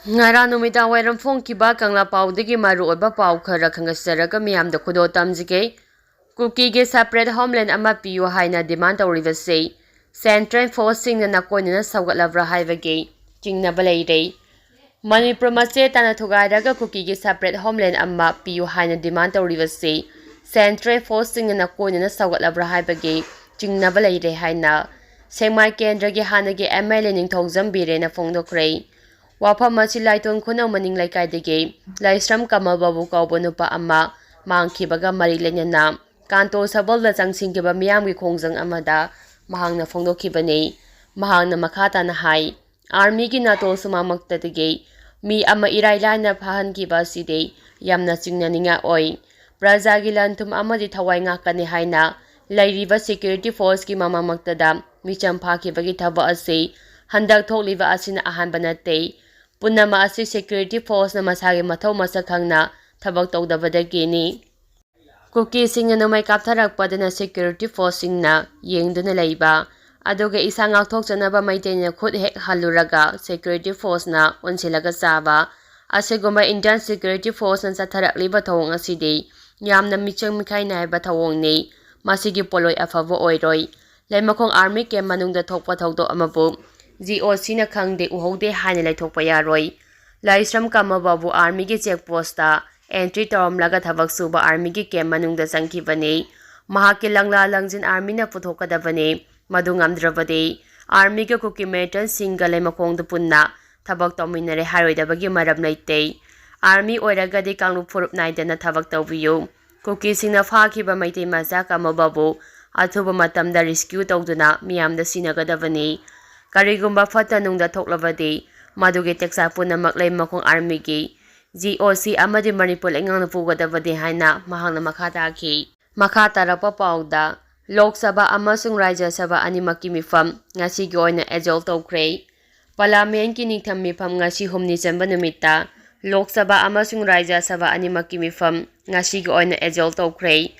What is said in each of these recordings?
Ngara numita wairam phongkiba kangla paudagi maruoba pau khara khangasaraga miyamda khudo tamjige Kuki ge separate homeland ama piyu haina demand tawribase Central Force singna nakoinana sawgatlabra haibage jingnaba leire Manipur mache tana thugairaga Kuki ge separate homeland ama piyu haina demand tawribase Central Force singna nakoinana sawgatlabra haibage jingnaba leire haina Semai Kendra ge hanage MLA ningthojam Biren phongdokre Wafam asi laiton khuna maning laikai Laisram Kamal Babu kaubo nupa ama mangkhibaga mari lenyana Kanto sabol da changsingkiba miyamgi khongjang amada mahangna phongdokhibani mahangna makhata na hai army gi nato sumamaktadige mi ama irailana phahankiba side yamna chingnaninga oi praja gi lanthum amadi thawai ngakani haina leiriba security force ki mamamaktada micham phakibagi thaba ase handak thokliba asina ahanba nate Punama asi security force na masagi mathau masakhangna thabak tawdabadagini Kuki singna numai kaptharakpadana security force singna yengduna leiba aduga isa ngakthokchanaba maitena khut hek haluraga security force na onsilaga chaba asegoma Indian security force na chatharakliba thawong asidi yamna michang mikhai naiba thawong ni masigi poloi afava oiroi leimakhong army camp manungda thokpa thawdo amabu GOC na khangde uhode haine laithokpa yaroi Laisram Kamababu army gi checkpost ta entry tawamlaga thabak suba army gi camp manungda changkhibani mahaki langla langjin army na puthokadabani madu ngamdrabade army gi Kuki metan single makhongdu punna thabak tawminare haroidabagi maram leite army oiragadi kanglu phurup naidana thabak tawbiyu Kuki singna phakhiba maitei maja Kamababu athuba matamda rescue tawduna miyamda sinagadabani Karigumba fata nungda thoklabadi madugi teksa punamak leimakong army gi GOC amadi Manipur engangna pugadabadi haina mahangna makhata rapa pauda Lok Sabha amasung Rajya Sabha animaki mifam ngasi gi oina ejol tawkre Parliament ki ningtham mifam ngasi humni chamba numita Lok Sabha amasung Rajya Sabha animaki mifam ngasi gi oina ejol tawkre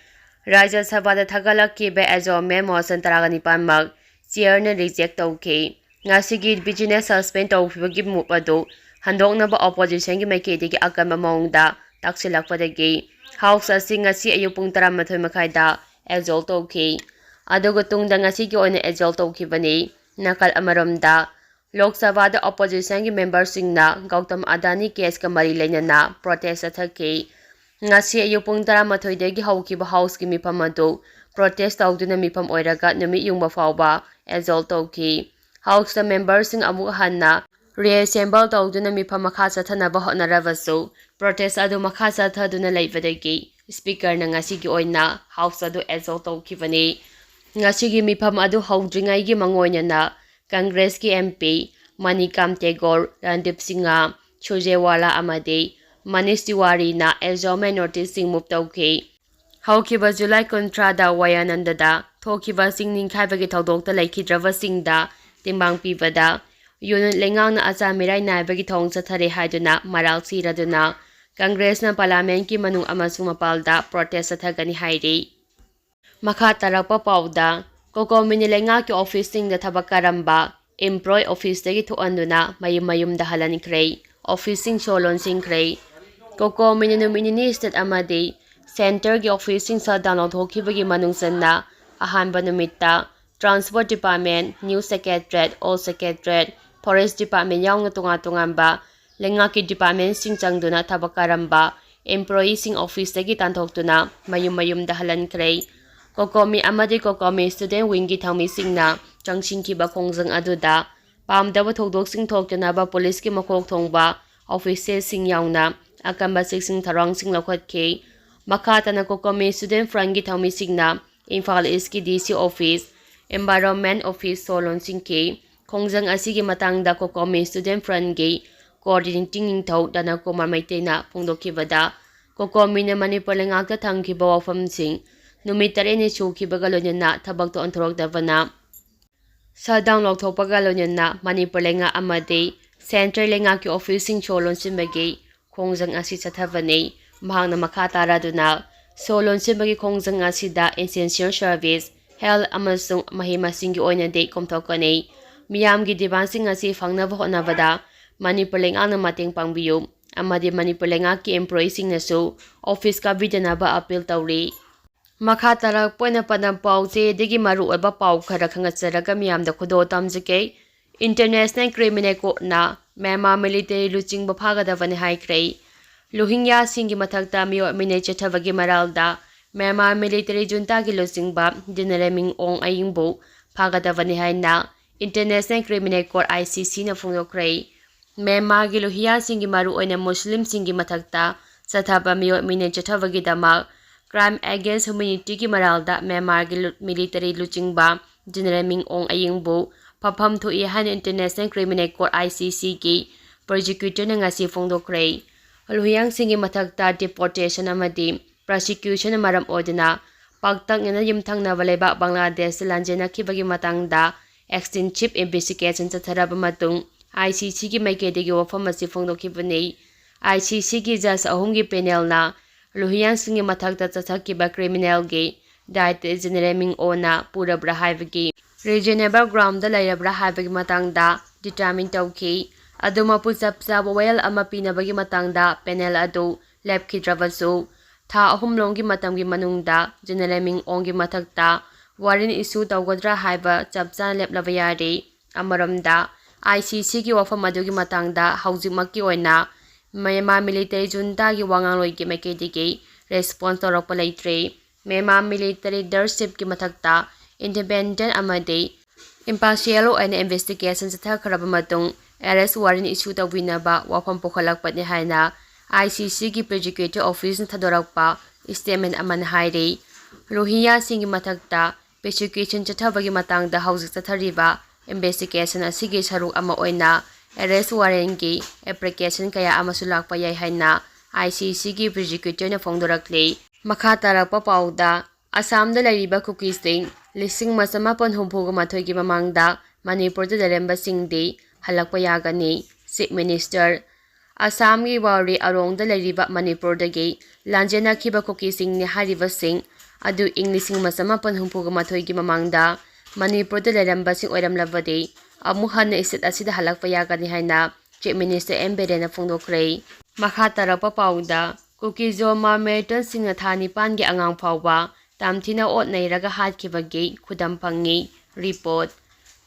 Rajya Sabha da thagalak ki be ejol memo santaragani panmak chair na reject tawke Ngasigi business suspend tawfibagi move adu handoknaba opposition gi maikedi gi akama mamangda taksilakpadagi house asi ngasi ayu pung 12 makhaida exalt tawki aduga tungda ngasi gi oina exalt tawkibani nakal amaramda Lok Sabha da opposition gi members singna Gautam Adani case ka mari leinana protest athaki ngasi ayu pung 13 dagi haukiba house gi mifam adu protest tawduna mifam oiraga numi yungba fawba exalt tawki House the members sing amuk hanna reassemble tawduna mifam makha chathanaba hotnarabasu protest adu makha chathaduna leibadagi speaker na ngasi gi oina house adu exalt tawkibani ngasi gi mifam adu hawdringai gi mangoina na Congress ki MP Manikam Tagore Randip Singha Chujewala amade Manish Tiwari na exomen notice sing move tawki hawkiba July kontrada wayanandada thokiba sing ningkhaibagi thawdokta laikhidraba singda timbang pibada unit lengang na Assam mirai naibagi thong chathare haiduna maral siraduna Congress na Parliament ki manung amasung mapalda protest athagani hairi makha tarakpa pauda kokomini lenga ki office sing da thabakaramba employee office dagi thuanduna mayum da halani krei office sing solon sing krei kokomini numini state amade center gi office sing sa download thokibagi manung sanna ahanba numitta Transport Department, New Secretariat, Old Secretariat, Forest Department yaung na tunga-tungamba, lengaki department sing changduna tabakaramba, employee sing office dagi tantoktuna, mayum dahalan krei. Kokomi amadi kokomi student wingi thangmi sing na, changsingkiba khongjang aduda, pamdaba thokdok sing thoktuna ba police ki makok thongba, offices sing yaung na, akamba sing tharang sing lakwat ke, makata na kokomi student frangi thangmi sing na, Imphal East ki DC office, Environment Office Solon Singke, Kongjang asigi matangda kokomi student front gi coordinating ningthau dana komar maitena phongdokibada kokomi na Manipur lengakta thangkiba wafam sing numitare ni chukibaga lonena thabak to anthorok davana sadang lokthokpaga lonena Manipur lenga amade central lenga ki office sing Solon simbagi Kongjang asi chathavani mahangna makha taraduna Solon simbagi Kongjang asida essential service Health amasung mahima singi oina de komthokani miyamgi dibansing asi fangnaba hotnabada Manipur leingakna mateng pangbiyu amadi Manipur leingakki employee-singnasu office ka bidanaba appeal tawri. Makha tarakpoina padam pauche degi maruoiba pau khara khangatsaraga miyamda khudo tamjake. International Criminal Court na Myanmar military luchingba phagadabani haikhrei. Rohingya singi mathakta miyo mine chathabagi maralda Myanmar military junta gi luchingba General Min Aung Ayingbu phagadabani haina International Criminal Court ICC na phongdokhrei. Myanmar gi Rohingya singi maru oina Muslim singi mathakta chathaba miyo mine chathabagi damak Crime Against Humanity ki maralda Myanmar gi military luchingba General Min Aung Ayingbu Papham Thui Han International Criminal Court ICC ki prosecutor na ngasi phongdokhrei. Rohingya singi mathakta deportation amadi prosecution maram odina pagtakna yimthangnaba leibak Bangladesh lanjena khibagi matangda extensive investigation chatharaba matung ICC ki maikadegi wafam asi phongdokhibani. ICC ki judge ahumgi panel na Rohingya singi mathakta chathakiba criminal gi diet General Min Aung purabra haibagi reasonable ground da leirabra haibagi matangda determine tawki. Adu mapu chapchaba wayal ama pinabagi matangda panel adu lepkhidrabasu tha ahumlonggi matamgi manungda General Min Aung gi mathakta warrant issue tawgadra haiba chapcha leplaba yari. Amaramda ICC gi wafam adugi matangda haujikmakki oina Myanmar military junta gi wangangloi gi maikadegi response tawrakpa leitre. Myanmar military leadership ki mathakta independent amadi impartial oina investigation chathakhraba matung arrest warrant issue tawinaba wafam pokhalakpani haina ICC ki prosecutor office thadorakpa statement aman hairi. Rohingya singi mathakta prosecution chathabagi matangda haujik chathariba investigation asigi saruk ama oina arrest warrant ki application kaya amasu lakpa yai haina ICC ki prosecutor na phongdorakle. Makha tarakpa pauda Assam da leiriba Kuki sing lising masamapan humpuga mathoi ki mamangda Manipur da leirambasing di hallakpa yagani. Chief Minister Assam gi wari arong da leiriba Manipur dagi lanjena khiba Kuki sing ni hariba sing adu lising masamapan humpuga mathoi ki mamangda Manipur da leirambasing oiramlabadi amu hanna isit asida hallakpa yagani haina Chief Minister Biren na phongdokhrei. Makha tarakpa pauda Kuki zo marmeton singna thani pangi angang phawba tamthina ot nairaga hatkibagi khudam phangi. Report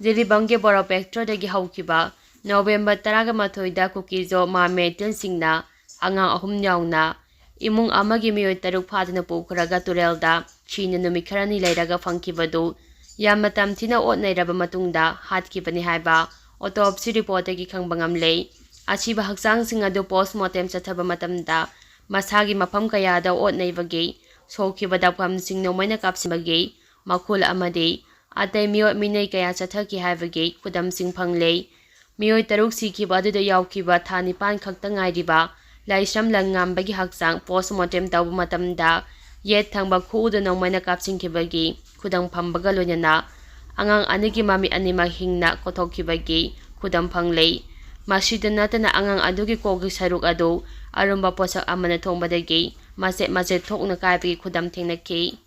Jiribange Boropector dagi haukiba November 13 da Kuki zo marmeton singna angang ahum yauna imung amagi miyoi taruk phadna pukhraga turelda china numit kharani leiraga phangkibadu yamma tamthina ot nairaba matungda hatkibani haiba autopsy report dagi khangba ngamle. Achiba haksang sing adu postmortem chathaba matamda masagi mafam kayada ot naibagi sokhiba dapam sing nomaina kapsibagi makhul amadi atay miyoi minai kaya chathaki haibagi khudam sing phangle. Miyoi taruk sikhiba aduda yaukiba thani pan khakta ngairiba laisam langambagi haksang postmortem tawba matamda yet thangba khuda nomaina kapsingkhibagi khudang phambaga loinana angang anigi mami anima hingna kothokkhibagi khudam phangle. Masida natana angang adugi kogi saruk adu arumba posak amana thongbadagi maset thokna kaibagi khudam thengnaki.